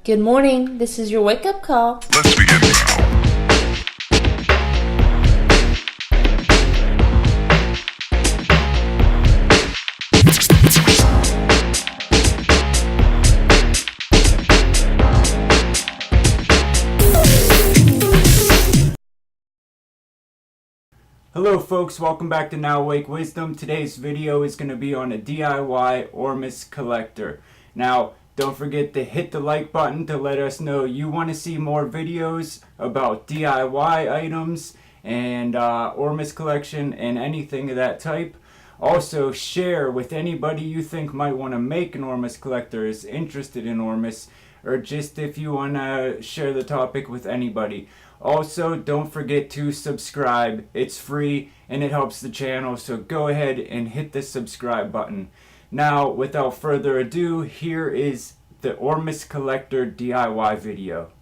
Good morning. This is your wake-up call. Let's begin now. Hello folks, welcome back to Now Awake Wisdom. Today's video is going to be on a DIY Ormus Collector. Now, don't forget to hit the like button to let us know you want to see more videos about DIY items and Ormus collection and anything of that type. Also, share with anybody you think might want to make an Ormus Collector, is interested in Ormus, or just if you want to share the topic with anybody. Also, don't forget to subscribe. It's free and it helps the channel, so go ahead and hit the subscribe button. Now, without further ado, here is the Ormus Collector DIY video.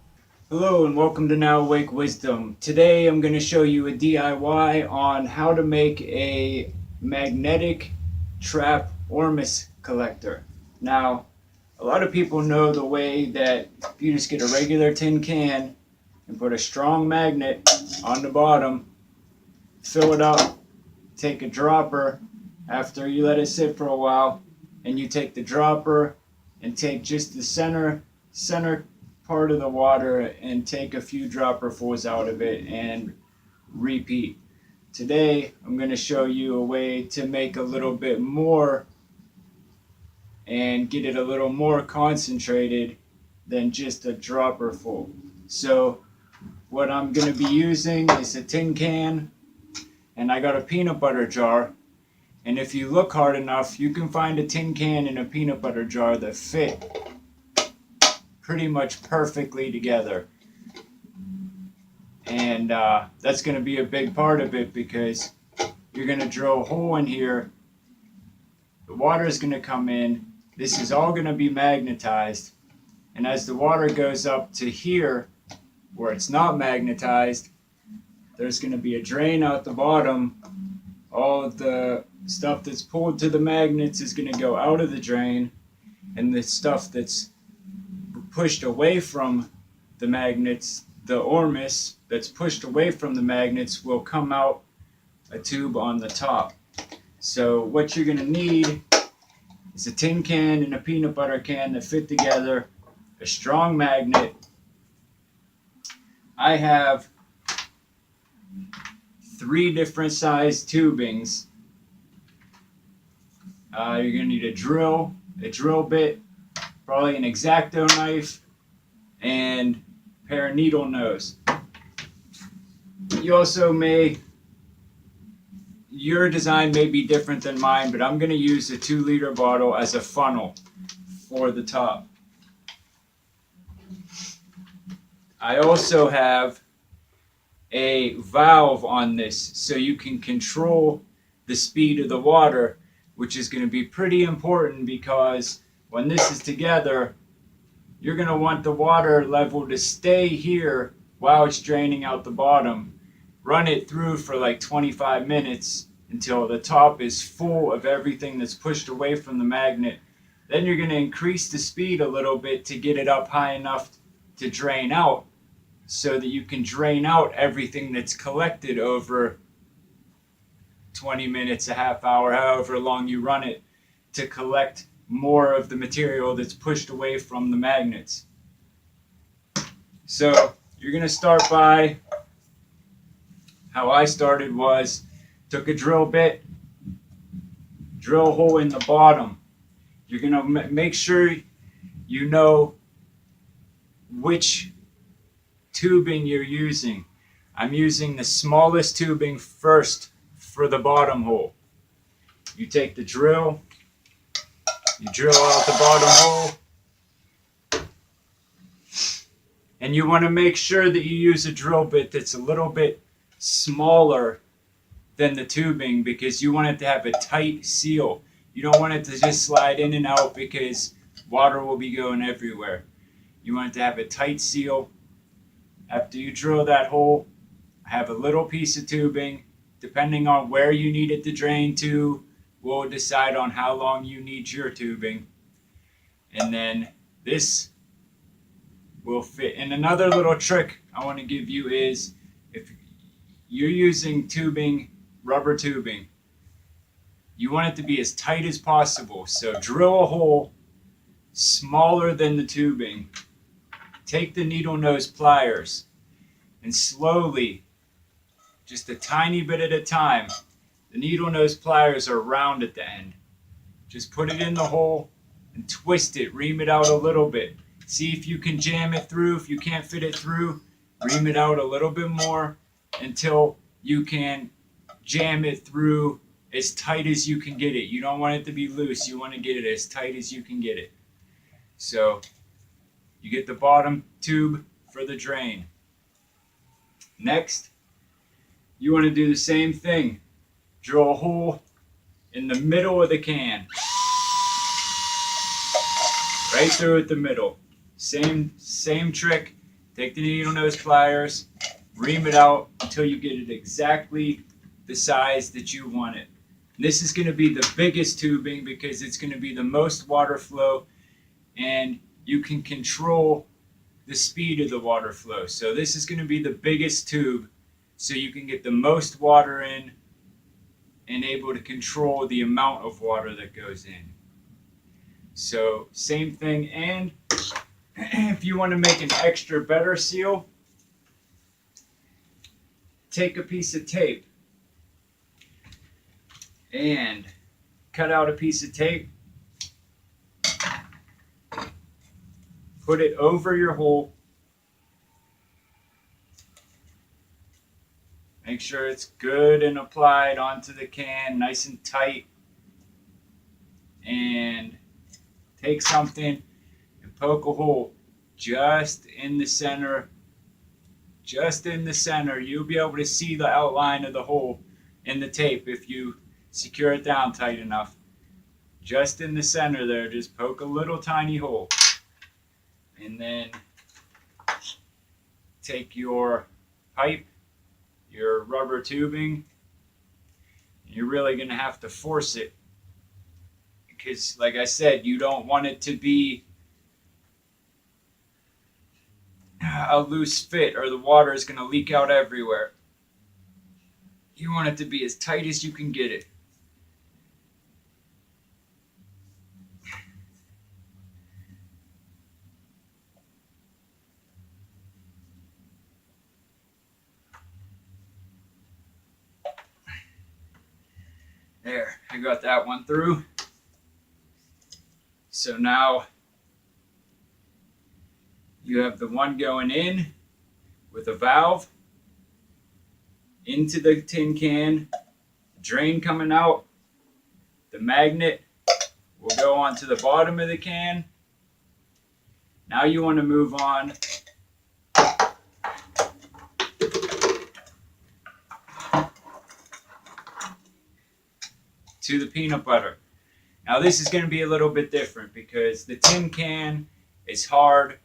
Hello and welcome to Now Awake Wisdom. Today I'm going to show you a DIY on how to make a magnetic trap Ormus Collector. Now, a lot of people know the way that you just get a regular tin can and put a strong magnet on the bottom, fill it up, take a dropper after you let it sit for a while, and you take the dropper and take just the center part of the water and take a few dropperfuls out of it and repeat. Today I'm going to show you a way to make a little bit more and get it a little more concentrated than just a dropperful. So what I'm going to be using is a tin can, and I got a peanut butter jar. And if you look hard enough, you can find a tin can and a peanut butter jar that fit pretty much perfectly together. And that's going to be a big part of it, because you're going to drill a hole in here. The water is going to come in. This is all going to be magnetized. And as the water goes up to here, where it's not magnetized, there's going to be a drain out the bottom. All of the stuff that's pulled to the magnets is going to go out of the drain, and the stuff that's pushed away from the magnets, the Ormus that's pushed away from the magnets, will come out a tube on the top. So what you're going to need is a tin can and a peanut butter can that fit together, a strong magnet. I have 3 different size tubings. You're going to need a drill bit, probably an X-Acto knife, and a pair of needle nose. You also your design may be different than mine, but I'm going to use a 2-liter bottle as a funnel for the top. I also have a valve on this, so you can control the speed of the water, which is going to be pretty important, because when this is together, you're going to want the water level to stay here while it's draining out the bottom. Run it through for like 25 minutes until the top is full of everything that's pushed away from the magnet. Then you're going to increase the speed a little bit to get it up high enough to drain out, so that you can drain out everything that's collected over 20 minutes, a half hour, however long you run it, to collect more of the material that's pushed away from the magnets. So you're going to start by, how I started was, took a drill bit, drill a hole in the bottom. You're going to make sure you know which tubing you're using. I'm using the smallest tubing first for the bottom hole. You take the drill, you drill out the bottom hole, and you want to make sure that you use a drill bit that's a little bit smaller than the tubing, because you want it to have a tight seal. You don't want it to just slide in and out, because water will be going everywhere. You want it to have a tight seal. After you drill that hole, have a little piece of tubing. Depending on where you need it to drain to, will decide on how long you need your tubing. And then this will fit. And another little trick I want to give you is, if you're using tubing, rubber tubing, you want it to be as tight as possible. So drill a hole smaller than the tubing. Take the needle nose pliers and slowly, just a tiny bit at a time, the needle nose pliers are round at the end. Just put it in the hole and twist it, ream it out a little bit. See if you can jam it through. If you can't fit it through, ream it out a little bit more until you can jam it through as tight as you can get it. You don't want it to be loose. You want to get it as tight as you can get it. So you get the bottom tube for the drain. Next, you want to do the same thing. Drill a hole in the middle of the can. Right through at the middle. Same trick. Take the needle nose pliers, ream it out until you get it exactly the size that you want it. This is going to be the biggest tubing because it's going to be the most water flow, and you can control the speed of the water flow. So this is going to be the biggest tube, so you can get the most water in and able to control the amount of water that goes in. So same thing. And if you want to make an extra better seal, take a piece of tape and cut out a piece of tape, put it over your hole, make sure it's good and applied onto the can, nice and tight, and take something and poke a hole just in the center. Just in the center. You'll be able to see the outline of the hole in the tape if you secure it down tight enough. Just in the center there, just poke a little tiny hole. And then take your pipe, your rubber tubing, and you're really going to have to force it. Because, like I said, you don't want it to be a loose fit or the water is going to leak out everywhere. You want it to be as tight as you can get it. There, I got that one through. So now you have the one going in with a valve into the tin can, drain coming out. The magnet will go onto the bottom of the can. Now you want to move on to the peanut butter. Now this is going to be a little bit different because the tin can is hard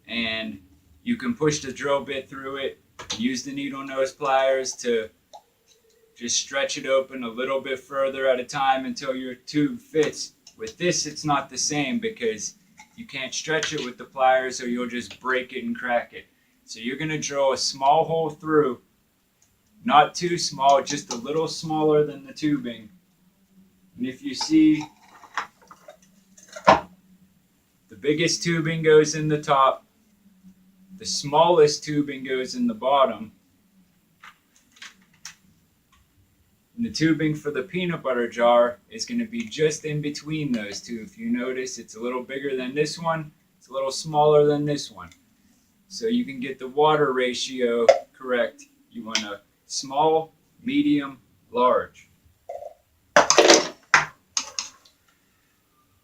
and you can push the drill bit through it, use the needle nose pliers to just stretch it open a little bit further at a time until your tube fits. With this, it's not the same because you can't stretch it with the pliers or you'll just break it and crack it. So you're going to drill a small hole through, not too small, just a little smaller than the tubing. And if you see, the biggest tubing goes in the top, the smallest tubing goes in the bottom, and the tubing for the peanut butter jar is going to be just in between those two. If you notice, it's a little bigger than this one, it's a little smaller than this one. So you can get the water ratio correct. You want a small, medium, large.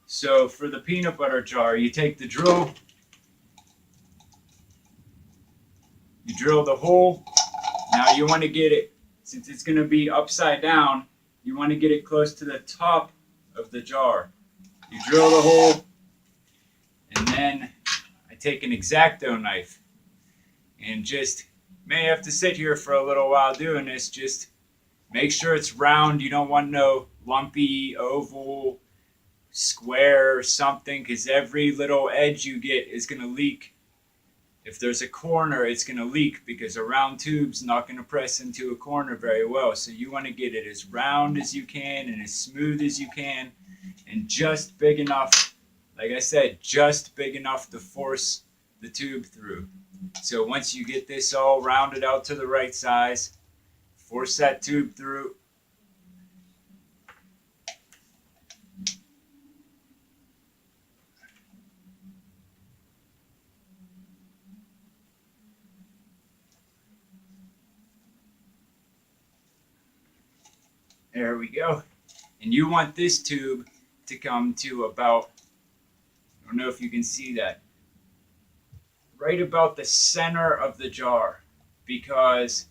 So for the peanut butter jar, you take the drill, you drill the hole. Now you want to get it, since it's going to be upside down, you want to get it close to the top of the jar. You drill the hole, and then I take an X-Acto knife and just may have to sit here for a little while doing this. Just make sure it's round. You don't want no lumpy, oval, square or something, because every little edge you get is going to leak if there's a corner, it's going to leak because a round tube's not going to press into a corner very well. So you want to get it as round as you can and as smooth as you can, and just big enough, like I said, just big enough to force the tube through. So once you get this all rounded out to the right size, force that tube through. There we go. And you want this tube to come to about, I don't know if you can see that, right about the center of the jar, because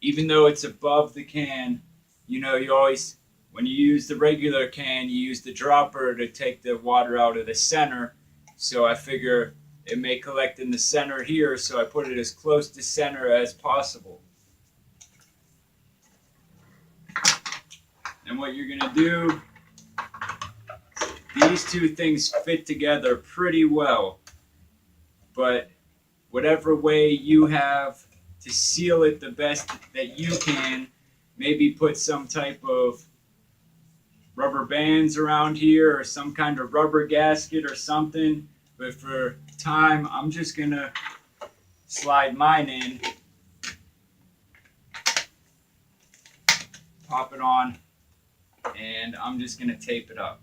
even though it's above the can, you always, when you use the regular can, you use the dropper to take the water out of the center. So I figure it may collect in the center here, so I put it as close to center as possible. And what you're gonna do, these two things fit together pretty well, but whatever way you have to seal it the best that you can, maybe put some type of rubber bands around here or some kind of rubber gasket or something. But for time, I'm just gonna slide mine in, pop it on, and I'm just gonna tape it up.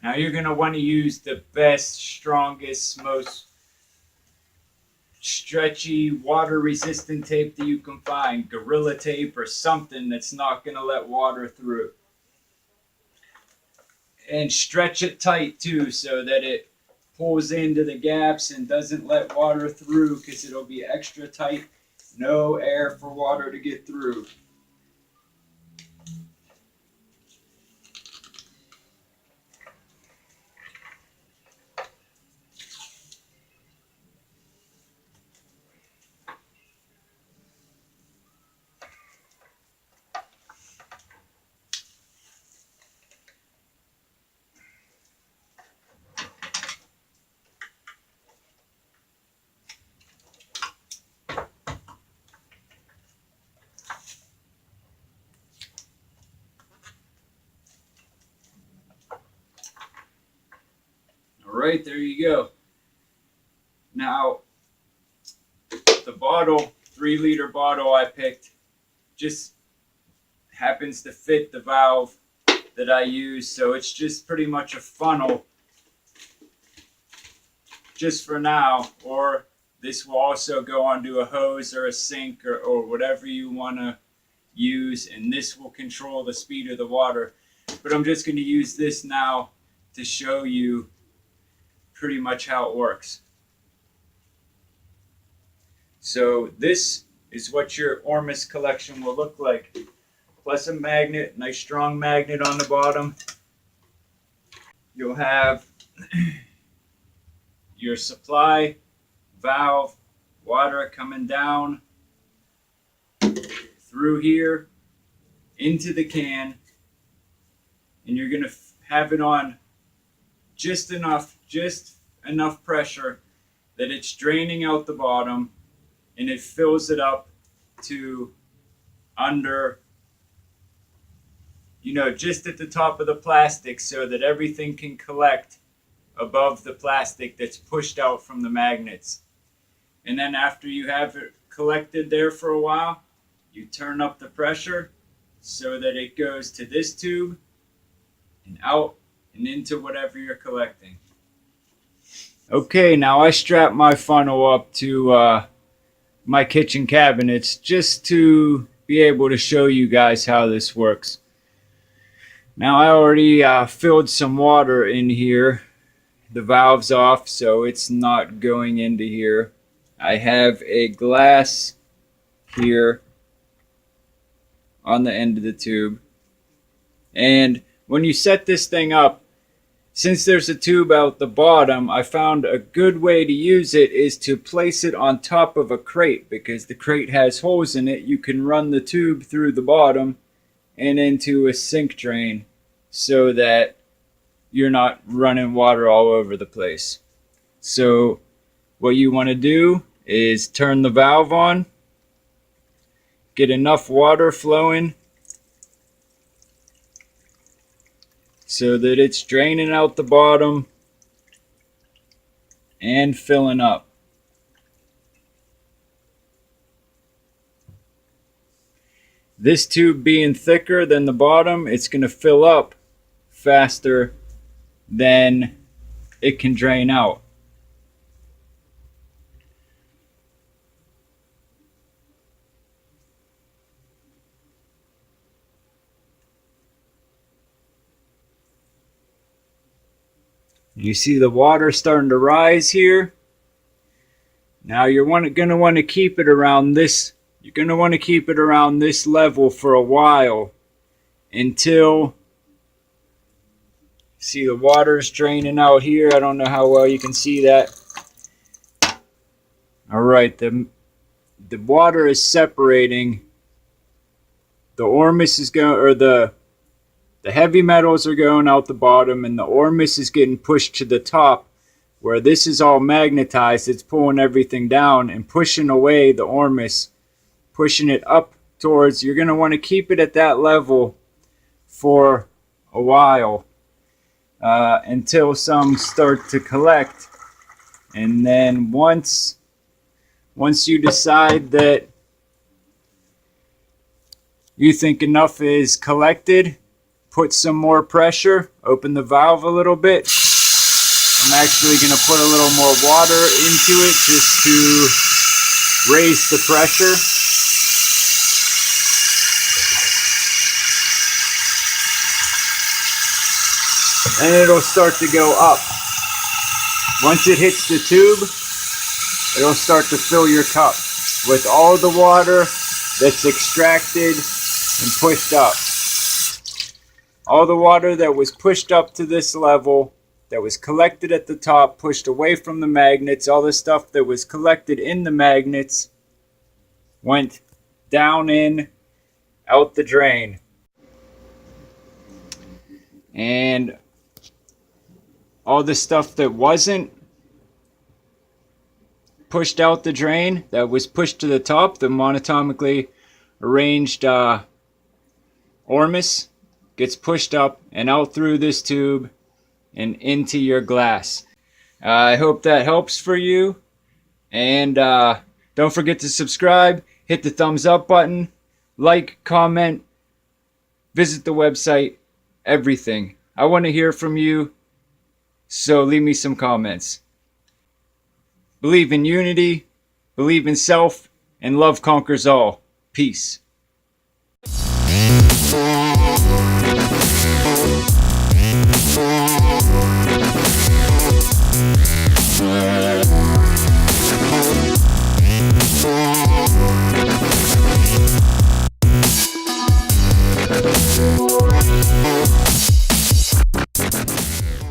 Now you're going to want to use the best, strongest, most stretchy, water-resistant tape that you can find. Gorilla tape or something that's not going to let water through. And stretch it tight too so that it pulls into the gaps and doesn't let water through, because it'll be extra tight. No air for water to get through. Alright, there you go. Now, the bottle, 3-liter bottle I picked, just happens to fit the valve that I use, so it's just pretty much a funnel just for now, or this will also go onto a hose or a sink or whatever you want to use, and this will control the speed of the water. But I'm just going to use this now to show you pretty much how it works. So this is what your Ormus collection will look like, plus a magnet, nice strong magnet on the bottom. You'll have your supply valve, water coming down through here into the can, and you're going to have it on just enough pressure that it's draining out the bottom, and it fills it up to under, just at the top of the plastic, so that everything can collect above the plastic that's pushed out from the magnets. And then after you have it collected there for a while, you turn up the pressure so that it goes to this tube and out and into whatever you're collecting. Okay, now I strap my funnel up to my kitchen cabinets just to be able to show you guys how this works. Now I already filled some water in here. The valve's off, so it's not going into here. I have a glass here on the end of the tube. And when you set this thing up, since there's a tube out the bottom, I found a good way to use it is to place it on top of a crate, because the crate has holes in it. You can run the tube through the bottom and into a sink drain so that you're not running water all over the place. So what you want to do is turn the valve on, get enough water flowing so that it's draining out the bottom and filling up. This tube being thicker than the bottom, it's going to fill up faster than it can drain out. You see the water starting to rise here. Now you're going to want to keep it around this. You're going to want to keep it around this level for a while until, see, the water's draining out here. I don't know how well you can see that. All right, the water is separating. The Ormus is going, or the heavy metals are going out the bottom, and the Ormus is getting pushed to the top, where this is all magnetized. It's pulling everything down and pushing away the Ormus, pushing it up towards. You're going to want to keep it at that level for a while until some start to collect. And then once you decide that you think enough is collected, put some more pressure, open the valve a little bit. I'm actually going to put a little more water into it just to raise the pressure. And it'll start to go up. Once it hits the tube, it'll start to fill your cup with all the water that's extracted and pushed up. All the water that was pushed up to this level, that was collected at the top, pushed away from the magnets, all the stuff that was collected in the magnets went down in, out the drain. And all the stuff that wasn't pushed out the drain, that was pushed to the top, the monotomically arranged Ormus, gets pushed up and out through this tube and into your glass. I hope that helps for you. And don't forget to subscribe, hit the thumbs up button, like, comment, visit the website, everything. I want to hear from you, so leave me some comments. Believe in unity, believe in self, and love conquers all. Peace. We'll be right back.